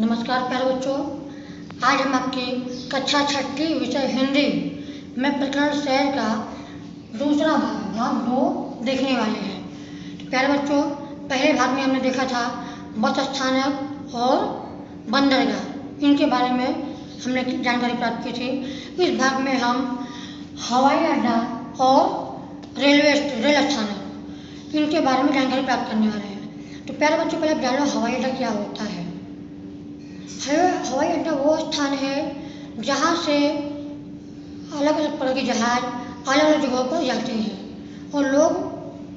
नमस्कार प्यारे बच्चों, आज हम आपकी कक्षा छठी विषय हिंदी में प्रकरण शहर का दूसरा भाग 2 देखने वाले हैं। तो प्यारे बच्चों, पहले भाग में हमने देखा था बस स्थानक और बंदरगाह, इनके बारे में हमने जानकारी प्राप्त की थी। इस भाग में हम हवाई अड्डा और रेल स्थानक, इनके बारे में जानकारी प्राप्त करने वाले हैं। तो प्यारे बच्चों, पहले जान लो हवाई अड्डा क्या होता है। हवाई अड्डा वो स्थान है जहाँ से अलग अलग तरह के जहाज अलग अलग जगहों पर जाते हैं और लोग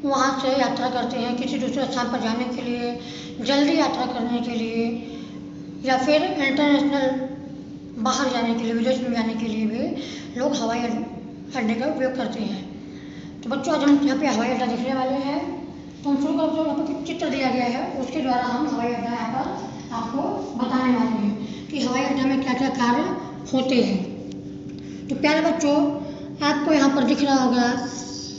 वहाँ से यात्रा करते हैं किसी दूसरे स्थान पर जाने के लिए, जल्दी यात्रा करने के लिए, या फिर इंटरनेशनल बाहर जाने के लिए, विदेश में जाने के लिए भी लोग हवाई अड्डे का उपयोग करते हैं। तो बच्चों, आज हम यहाँ पे हवाई अड्डा देखने वाले हैं। तो हम शुरू करते हैं। यहाँ पर चित्र दिया गया है, उसके द्वारा हम हवाई अड्डा यहाँ पर आपको बताने वाले हैं कि हवाई अड्डे में क्या क्या कार्य होते हैं। तो प्यारे बच्चों, आपको यहाँ पर दिख रहा होगा,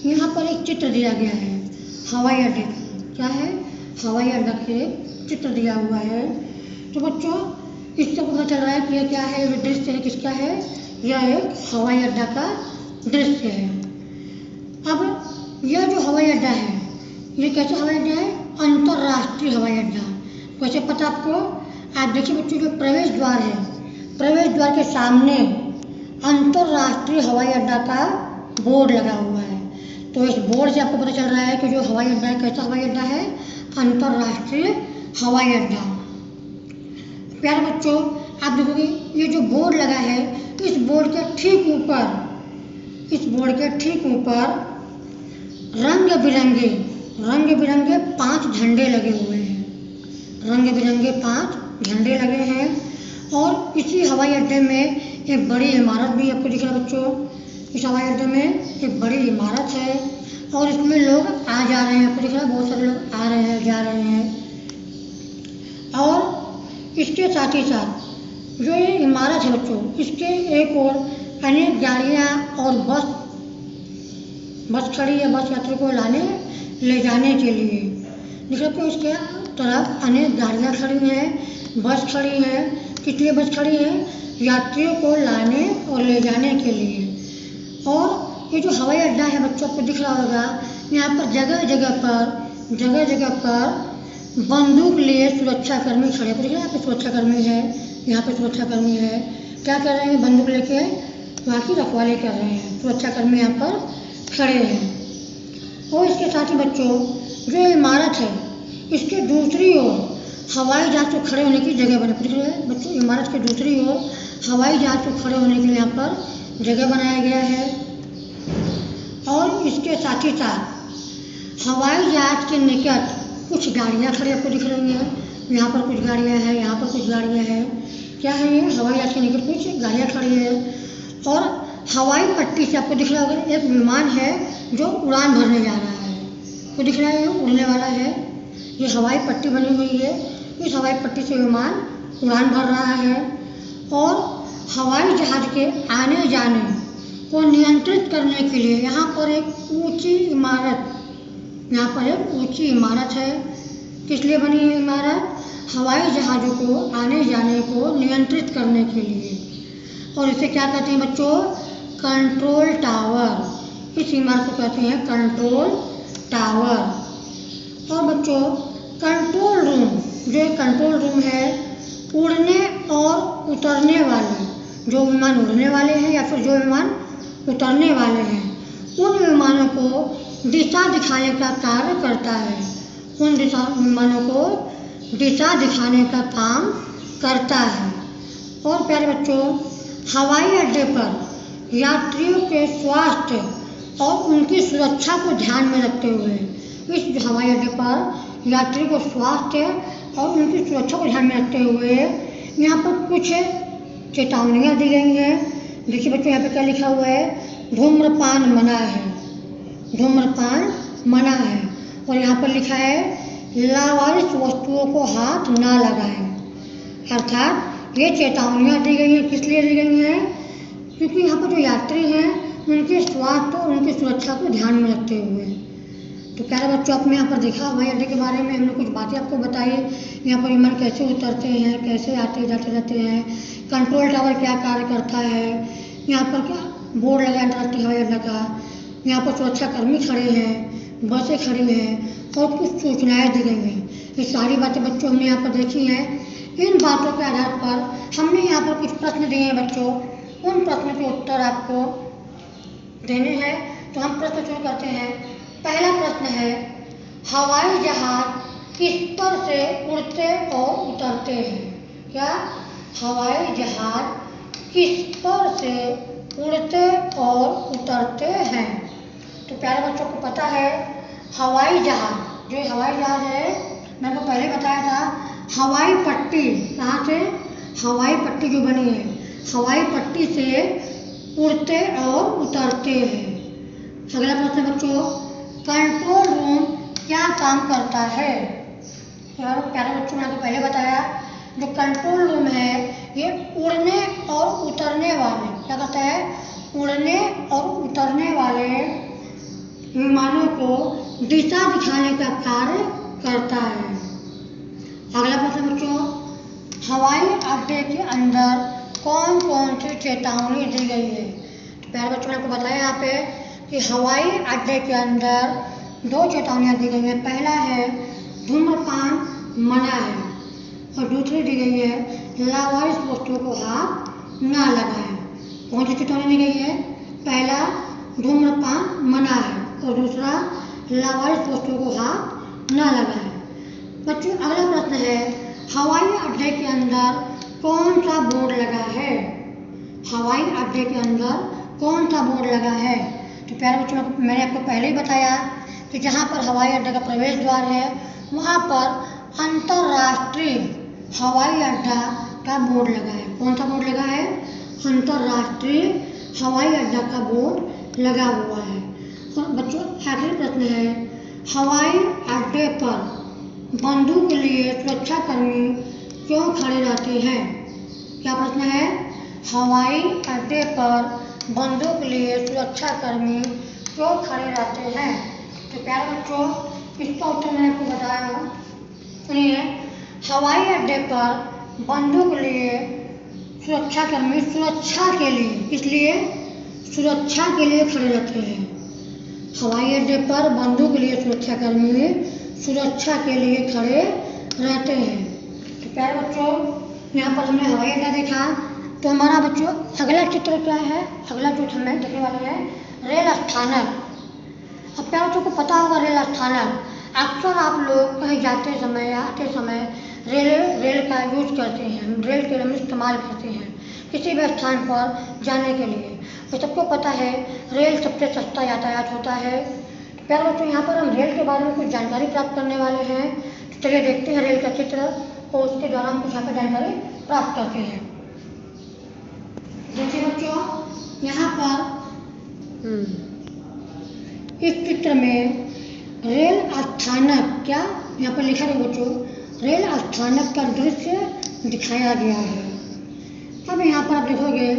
यहाँ पर एक चित्र दिया गया है हवाई अड्डे का। क्या है? हवाई अड्डा के चित्र दिया हुआ है। तो बच्चों, इससे पता चल रहा है कि यह क्या है, ये दृश्य है किसका है? यह एक हवाई अड्डा का दृश्य है। अब यह जो हवाई अड्डा है, ये कैसा हवाई अड्डा है? अंतर्राष्ट्रीय हवाई अड्डा। वैसे पता आपको, आप देखिए बच्चों, जो प्रवेश द्वार है, प्रवेश द्वार के सामने अंतर्राष्ट्रीय हवाई अड्डा का बोर्ड लगा हुआ है। तो इस बोर्ड से आपको पता चल रहा है कि जो हवाई अड्डा है कैसा हवाई अड्डा है? अंतर्राष्ट्रीय हवाई अड्डा। प्यारे बच्चों, आप देखोगे ये जो बोर्ड लगा है, इस बोर्ड के ठीक ऊपर रंग बिरंगे 5 झंडे लगे हुए हैं। रंग बिरंगे 5 झंडे लगे हैं। और इसी हवाई अड्डे में एक बड़ी इमारत भी आपको दिख रहा है बच्चों। इस हवाई अड्डे में एक बड़ी इमारत है और इसमें लोग आ जा रहे हैं। आपको दिख रहा है, बहुत सारे लोग आ रहे हैं, जा रहे हैं। और इसके साथ ही साथ जो ये इमारत है बच्चों, इसके एक ओर अनेक गाड़ियाँ और बस खड़ी है, बस यात्री को ले जाने के लिए। दिख रहा है, इसके तरफ अनेक गाड़ियाँ खड़ी हैं, बस खड़ी है। किस लिए बस खड़ी है? यात्रियों को लाने और ले जाने के लिए। और ये जो हवाई अड्डा है बच्चों, आपको दिख रहा होगा, यहाँ पर जगह जगह पर बंदूक लिए सुरक्षाकर्मी खड़े हैं। यहाँ पे सुरक्षाकर्मी है, यहाँ पे सुरक्षाकर्मी है। क्या कर रहे हैं? बंदूक लेके वहाँ की रखवाली कर रहे हैं। सुरक्षाकर्मी यहाँ पर खड़े हैं। और इसके साथ ही बच्चों, जो इमारत है, इसके दूसरी ओर हवाई जहाज को खड़े होने की जगह बनी है बच्चों। इमारत के दूसरी ओर हवाई जहाज को खड़े होने के लिए यहाँ पर जगह बनाया गया है। और इसके साथ ही साथ हवाई जहाज के निकट कुछ गाड़ियाँ खड़ी आपको दिख रही हैं। यहाँ पर कुछ गाड़ियाँ हैं, यहाँ पर कुछ गाड़ियाँ हैं। क्या है ये? हवाई जहाज के निकट कुछ गाड़ियाँ खड़ी है। और हवाई पट्टी से आपको दिख रहा होगा, एक विमान है जो उड़ान भरने जा रहा है। तो दिख रहा है, उड़ने वाला है। ये हवाई पट्टी बनी हुई है, इस हवाई पट्टी से विमान उड़ान भर रहा है। और हवाई जहाज के आने जाने को नियंत्रित करने के लिए यहाँ पर एक ऊंची इमारत है। किस लिए बनी है इमारत? हवाई जहाज़ों को आने जाने को नियंत्रित करने के लिए। और इसे क्या कहते हैं बच्चों? Control tower. इस इमारत को कहते हैं कंट्रोल टावर। और बच्चों, कंट्रोल रूम, जो एक कंट्रोल रूम है, उड़ने और उतरने वाले, जो विमान उड़ने वाले हैं या फिर जो विमान उतरने वाले हैं, उन विमानों को दिशा दिखाने का कार्य करता है। उन विमानों को दिशा दिखाने का काम करता है। और प्यारे बच्चों, हवाई अड्डे पर यात्रियों के स्वास्थ्य और उनकी सुरक्षा को ध्यान में रखते हुए, इस हवाई अड्डे पर यात्री को स्वास्थ्य और उनकी सुरक्षा को ध्यान में रखते हुए यहाँ पर कुछ चेतावनियाँ दी गई हैं। देखिए बच्चों, यहाँ पे क्या लिखा हुआ है? धूम्रपान मना है, धूम्रपान मना है। और यहाँ पर लिखा है, लावारिस वस्तुओं को हाथ ना लगाएं। अर्थात ये चेतावनियाँ दी गई हैं। किस लिए दी गई हैं? क्योंकि यहाँ पर जो यात्री हैं, उनके स्वास्थ्य और उनकी सुरक्षा को ध्यान में रखते हुए। तो प्यारे बच्चों, आपने यहाँ पर देखा हवाई अड्डे के बारे में हमने कुछ बातें आपको बताई। यहाँ पर विमान कैसे उतरते हैं, कैसे आते जाते हैं, कंट्रोल टावर क्या कार्य करता है, यहाँ पर क्या बोर्ड लगा है अंतर्राष्ट्रीय हवाई अड्डा का, यहाँ पर सुरक्षा कर्मी खड़े हैं, बसें खड़ी हैं और कुछ सूचनाएं दी गई हैं। ये सारी बातें बच्चों हमने यहाँ पर देखी हैं। इन बातों के आधार पर हमने यहाँ पर कुछ प्रश्न दिए हैं बच्चों, उन प्रश्नों के उत्तर आपको देने हैं। तो हम प्रश्न शुरू करते हैं। पहला प्रश्न है, हवाई जहाज किस पर से उड़ते और उतरते हैं? क्या हवाई जहाज किस पर से उड़ते और उतरते हैं? तो प्यारे बच्चों को पता है हवाई जहाज, जो हवाई जहाज है मैंने आपको पहले बताया था, हवाई पट्टी, कहाँ से? हवाई पट्टी जो बनी है, हवाई पट्टी से उड़ते और उतरते हैं। अगला प्रश्न बच्चों, कंट्रोल रूम क्या काम करता है? प्यारे बच्चों, मैंने आपको पहले बताया जो कंट्रोल रूम है ये उड़ने और उतरने वाले, क्या करता है? उड़ने और उतरने वाले विमानों को दिशा दिखाने का कार्य करता है। अगला प्रश्न बच्चों, हवाई अड्डे के अंदर कौन कौन सी चेतावनी दी गई है? तो प्यारे बच्चों ने आपको बताया यहाँ पे कि हवाई अड्डे के अंदर 2 चेतावनियाँ दी गई हैं। पहला है धूम्रपान मना है और दूसरी दी गई है लावारिस वस्तुओं को हाथ ना लगाएं। कौन सी चेतावनी दी गई है? पहला धूम्रपान मना है और दूसरा लावारिस वस्तुओं को हाथ ना लगाएं। बच्चों, अगला प्रश्न है, हवाई अड्डे के अंदर कौन सा बोर्ड लगा है? हवाई अड्डे के अंदर कौन सा बोर्ड लगा है? तो प्यारे बच्चों, मैंने आपको पहले ही बताया कि जहाँ पर हवाई अड्डे का प्रवेश द्वार है वहाँ पर अंतर्राष्ट्रीय हवाई अड्डा का बोर्ड लगा है। कौन सा बोर्ड लगा है? अंतर्राष्ट्रीय हवाई अड्डा का बोर्ड लगा हुआ है। और बच्चों, आखिरी प्रश्न है, हवाई अड्डे पर बंदूक लिए सुरक्षाकर्मी क्यों खड़े रहते हैं? क्या प्रश्न है? हवाई अड्डे पर बंदूक लिए सुरक्षाकर्मी क्यों खड़े रहते हैं? तो प्यारे बच्चों, इसका उत्तर मैंने आपको बताया। सुनिए, हवाई अड्डे पर बंदूक लिए सुरक्षाकर्मी सुरक्षा के लिए, इसलिए सुरक्षा के लिए खड़े रहते हैं। हवाई अड्डे पर बंदूक लिए सुरक्षाकर्मी सुरक्षा के लिए खड़े रहते हैं। तो प्यारे बच्चों, यहाँ पर हमने हवाई अड्डा देखा। तो हमारा बच्चों अगला चित्र क्या है? अगला जो हमें देखने वाले हैं रेल स्थानक। अब प्यारे बच्चों को पता होगा रेल स्थानक, अक्सर आप लोग कहीं जाते समय या आते समय रेल का यूज करते हैं, रेल के हम इस्तेमाल करते हैं किसी भी स्थान पर जाने के लिए। तो सबको पता है रेल सबसे सस्ता यातायात होता है। तो प्यारे बच्चों, यहाँ पर हम रेल के बारे में कुछ जानकारी प्राप्त करने वाले हैं। तो चलिए देखते हैं रेल का चित्र और उसके द्वारा हम कुछ यहाँ पर जानकारी प्राप्त करते हैं। देखिए बच्चों, यहाँ पर इस चित्र में रेल स्थानक, क्या यहाँ पर लिखा है बच्चों, रेल स्थानक का दृश्य दिखाया गया है। अब यहाँ पर आप देखोगे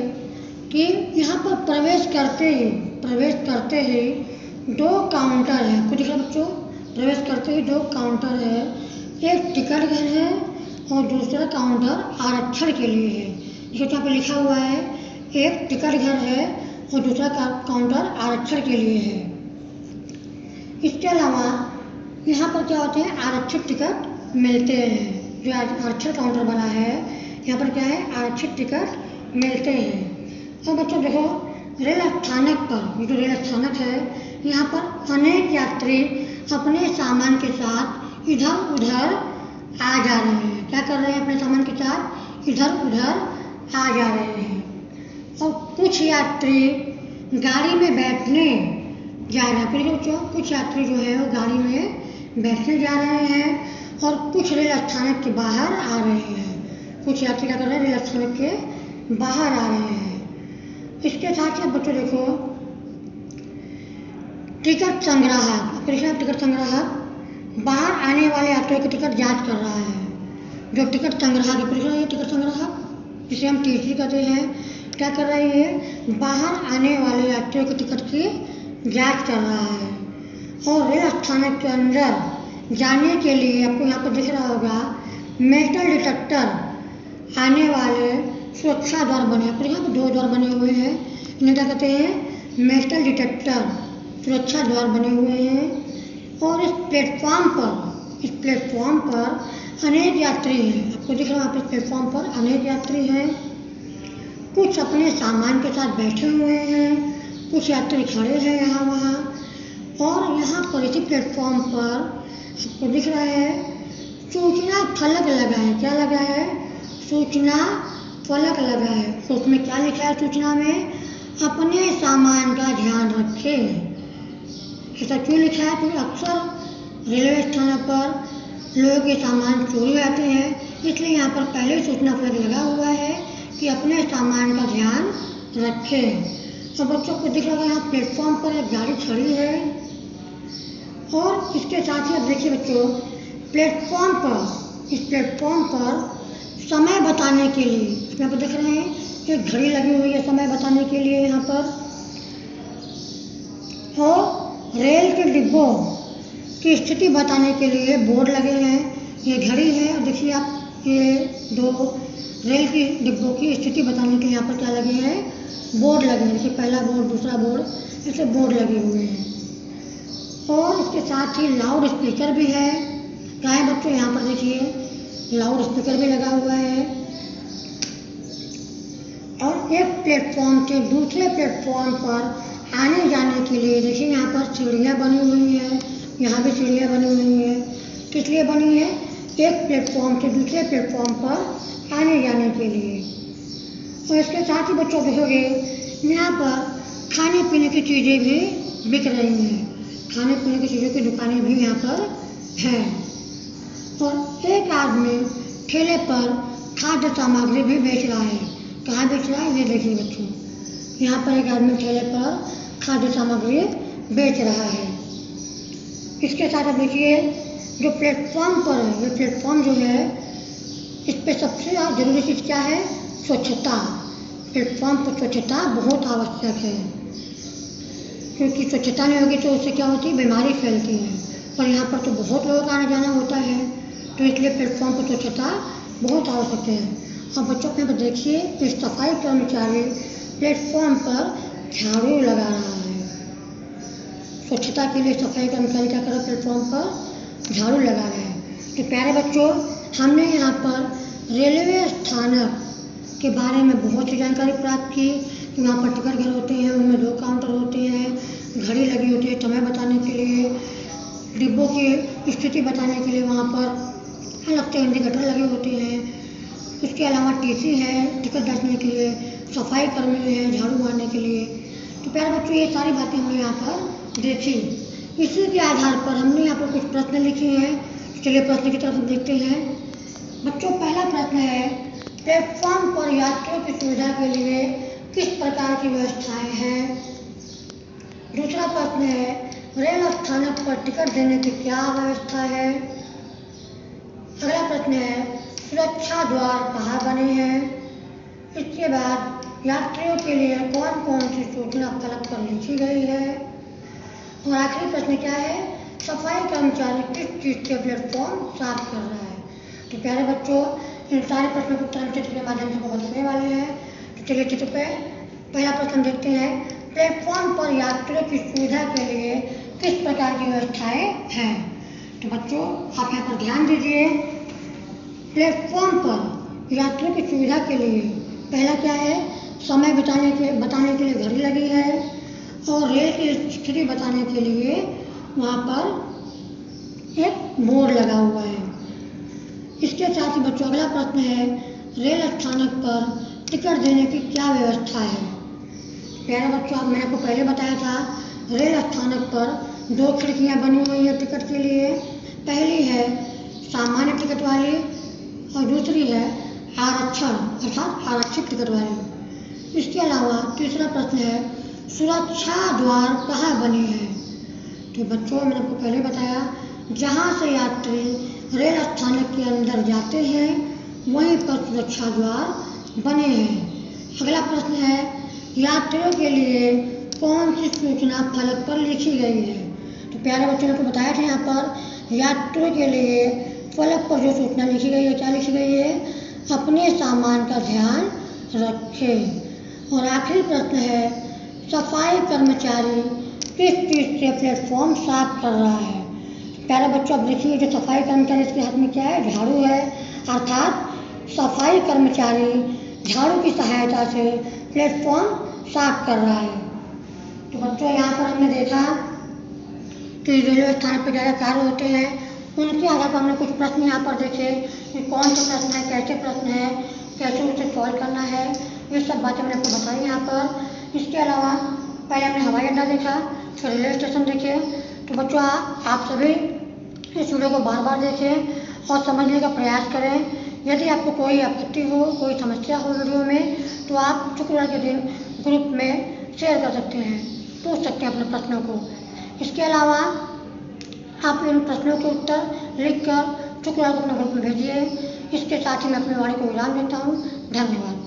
कि यहाँ पर प्रवेश करते ही 2 काउंटर है। कुछ देखा बच्चों, प्रवेश करते ही 2 काउंटर है। एक टिकट घर है और दूसरा काउंटर आरक्षण के लिए है। जैसे यहाँ पर लिखा हुआ है, एक टिकट घर है और दूसरा काउंटर आरक्षण के लिए है। इसके अलावा यहाँ पर क्या होते हैं, आरक्षित टिकट मिलते हैं। जो आरक्षण काउंटर बना है यहाँ पर क्या है, आरक्षित टिकट मिलते हैं। और बच्चों देखो, रेल स्थानक पर, ये जो रेल स्थानक है यहाँ पर अनेक यात्री अपने सामान के साथ इधर उधर आ जा रहे हैं। क्या कर रहे हैं? अपने सामान के साथ इधर उधर आ जा रहे हैं। और कुछ यात्री गाड़ी में बैठने जा रहे हैं। फिर बच्चों, कुछ यात्री जो है वो गाड़ी में बैठने जा रहे हैं और कुछ रेल स्थानक के बाहर आ रहे हैं। कुछ यात्री क्या कर रहे हैं? रेल स्थानक के बाहर आ रहे हैं। इसके साथ ही बच्चों देखो, टिकट संग्राहक, टिकट संग्राहक बाहर आने वाले यात्रियों की टिकट जांच कर रहा है। जो टिकट संग्राहक है, टिकट संग्राहक जिसे हम टीटी कहते हैं, क्या कर रही है? बाहर आने वाले यात्रियों की टिकट की जांच कर रहा है। और रेल स्थानक के अंदर जाने के लिए आपको यहाँ पर दिख रहा होगा मेटल डिटेक्टर आने वाले सुरक्षा द्वार बने। आपको यहाँ पर 2 द्वार बने हुए हैं, इन्हें क्या कहते हैं? मेटल डिटेक्टर सुरक्षा द्वार बने हुए हैं। और इस प्लेटफॉर्म पर अनेक यात्री हैं। आपको दिख रहा है इस प्लेटफॉर्म पर अनेक यात्री हैं। कुछ अपने सामान के साथ बैठे हुए हैं, कुछ यात्री खड़े हैं यहाँ वहाँ। और यहाँ पर इसी प्लेटफॉर्म पर आपको दिख रहा है सूचना फलक लगा है। क्या लगा है? सूचना फलक लगा है। तो उसमें क्या लिखा है सूचना में? अपने सामान का ध्यान रखें। ऐसा क्यों लिखा है? क्योंकि अक्सर रेलवे स्थानक पर लोगों के सामान चोरी हो जाते हैं, इसलिए यहाँ पर पहले सूचना फलक लगा हुआ है कि अपने सामान का ध्यान रखें। तो बच्चों को दिख रहा है यहाँ प्लेटफॉर्म पर एक गाड़ी खड़ी है। और इसके साथ ही अब देखिए बच्चों, इस प्लेटफॉर्म पर समय बताने के लिए यहाँ पर देख रहे हैं एक घड़ी लगी हुई है समय बताने के लिए यहाँ पर। और रेल के डिब्बों की स्थिति बताने के लिए बोर्ड लगे हैं। ये घड़ी है और देखिए आप ये 2 रेल की डिब्बों की स्थिति बताने के लिए यहाँ पर क्या लगे हैं? बोर्ड लगे हैं। देखिए पहला बोर्ड, दूसरा बोर्ड, ऐसे बोर्ड लगे हुए हैं। और इसके साथ ही लाउड स्पीकर भी है। क्या है बच्चों? यहाँ पर देखिए लाउड स्पीकर भी लगा हुआ है। और एक प्लेटफॉर्म से दूसरे प्लेटफॉर्म पर आने जाने के लिए देखिए यहाँ पर सीढ़ियाँ बनी हुई हैं, यहाँ भी सीढ़ियाँ बनी हुई हैं। किस लिए बनी है? एक प्लेटफॉर्म से दूसरे प्लेटफॉर्म पर आने जाने के लिए। और इसके साथ ही बच्चों देखोगे यहाँ पर खाने पीने की चीज़ें भी बिक रही हैं। खाने पीने की चीज़ों की दुकानें भी यहाँ पर हैं। और एक आदमी ठेले पर खाद्य सामग्री भी बेच रहा है। कहाँ बेच रहा है? ये देखिए बच्चों, यहाँ पर एक आदमी ठेले पर खाद्य सामग्री बेच रहा है। इसके साथ अब देखिए जो प्लेटफॉर्म पर है, ये प्लेटफॉर्म जो है इस पर सबसे ज़रूरी चीज़ क्या है? स्वच्छता। प्लेटफॉर्म पर स्वच्छता बहुत आवश्यक है, क्योंकि स्वच्छता नहीं होगी तो उससे क्या होती है? बीमारी फैलती है। पर यहाँ पर तो बहुत लोगों का आना जाना होता है, तो इसलिए प्लेटफॉर्म पर स्वच्छता बहुत आवश्यक है। और बच्चों को यहाँ पर देखिए इस सफाई कर्मचारी प्लेटफॉर्म पर झाड़ू लगा रहा है। स्वच्छता के लिए सफाई कर्मचारी क्या कर रहा है? प्लेटफॉर्म पर झाड़ू लगा रहे हैं। तो प्यारे बच्चों, हमने यहाँ पर रेलवे स्थानक के बारे में बहुत सी जानकारी प्राप्त की। वहाँ पर टिकट घर होते हैं, उनमें 2 काउंटर होते हैं, घड़ी लगी होती है समय बताने के लिए, डिब्बों की स्थिति बताने के लिए वहाँ पर अलग से इंडिकेटर लगे होते हैं। इसके अलावा टीसी है टिकट जांचने के लिए, सफाई कर्मी है झाड़ू मारने के लिए। तो प्यारे बच्चों, ये सारी बातें हमने यहाँ पर देखी। इसी के आधार पर हमने यहाँ पर कुछ प्रश्न लिखे हैं। चलिए प्रश्न की तरफ हम देखते हैं। बच्चों, पहला प्रश्न है, प्लेटफॉर्म पर यात्रियों की सुविधा के लिए किस प्रकार की व्यवस्थाएं हैं? दूसरा प्रश्न है, रेल स्थानक पर टिकट देने की क्या व्यवस्था है? अगला प्रश्न है, सुरक्षा द्वार कहाँ बने हैं? इसके बाद यात्रियों के लिए कौन कौन सी सूचना फलक पर लिखी गई है? और आखिरी प्रश्न क्या है, सफाई कर्मचारी किस चीज़ से प्लेटफॉर्म साफ कर रहा है? तो प्यारे बच्चों, इन सारे प्रश्नों के उत्तर हम चित्र के माध्यम से बताने वाले हैं। तो चलिए चित्र पे पहला प्रश्न देखते हैं, प्लेटफॉर्म पर यात्रियों की सुविधा के लिए किस प्रकार की व्यवस्थाएं हैं? तो बच्चों, आप यहाँ पर ध्यान दीजिए। प्लेटफॉर्म पर यात्रियों की सुविधा के लिए पहला क्या है, समय बताने के लिए घड़ी लगी है और रेल की स्थिति बताने के लिए वहाँ पर एक बोर्ड लगा हुआ है। इसके साथ ही बच्चों अगला प्रश्न है, रेल स्थानक पर टिकट देने की क्या व्यवस्था है? प्यारे बच्चों, मैंने आपको पहले बताया था, रेल स्थानक पर 2 खिड़कियाँ बनी हुई हैं टिकट के लिए। पहली है सामान्य टिकट वाली और दूसरी है आरक्षण अर्थात आरक्षित टिकट वाली। इसके अलावा तीसरा प्रश्न है, सुरक्षा द्वार कहाँ बने हैं? तो बच्चों, मैंने आपको पहले बताया, जहाँ से यात्री रेल स्थानक के अंदर जाते हैं वहीं पर सुरक्षा द्वार बने हैं। अगला प्रश्न है, यात्रियों के लिए कौन सी सूचना फलक पर लिखी गई है? तो प्यारे बच्चों ने आपको बताया था यहाँ पर यात्रियों के लिए फलक पर जो सूचना लिखी गई है, क्या लिखी गई है? अपने सामान का ध्यान रखें। और आखिरी प्रश्न है, सफाई कर्मचारी किस चीज़ से प्लेटफॉर्म साफ कर रहा है? प्यारे बच्चों अब देखिए, जो सफाई कर्मचारी इसके हाथ में क्या है? झाड़ू है, अर्थात सफाई कर्मचारी झाड़ू की सहायता से प्लेटफॉर्म साफ कर रहा है। तो बच्चों यहाँ पर हमने देखा कि रेलवे स्थान पर क्या कार्य होते हैं, उनके आधार पर हमने कुछ प्रश्न यहाँ पर देखे कि कौन से प्रश्न है, कैसे प्रश्न है, कैसे उसे सॉल्व करना है, ये सब बातें मैंने आपको बताई यहाँ पर। इसके अलावा पहले हमने हवाई अड्डा देखा, फिर रेलवे स्टेशन देखे। तो बच्चों आप सभी इस वीडियो को बार बार देखें और समझने का प्रयास करें। यदि आपको कोई आपत्ति हो, कोई समस्या हो वीडियो में, तो आप शुक्रवार के दिन ग्रुप में शेयर कर सकते हैं, पूछ सकते हैं अपने प्रश्नों को। इसके अलावा आप इन प्रश्नों के उत्तर लिखकर शुक्रवार को अपने ग्रुप में भेजिए। इसके साथ ही मैं अपनी वाणी को विराम देता हूँ। धन्यवाद।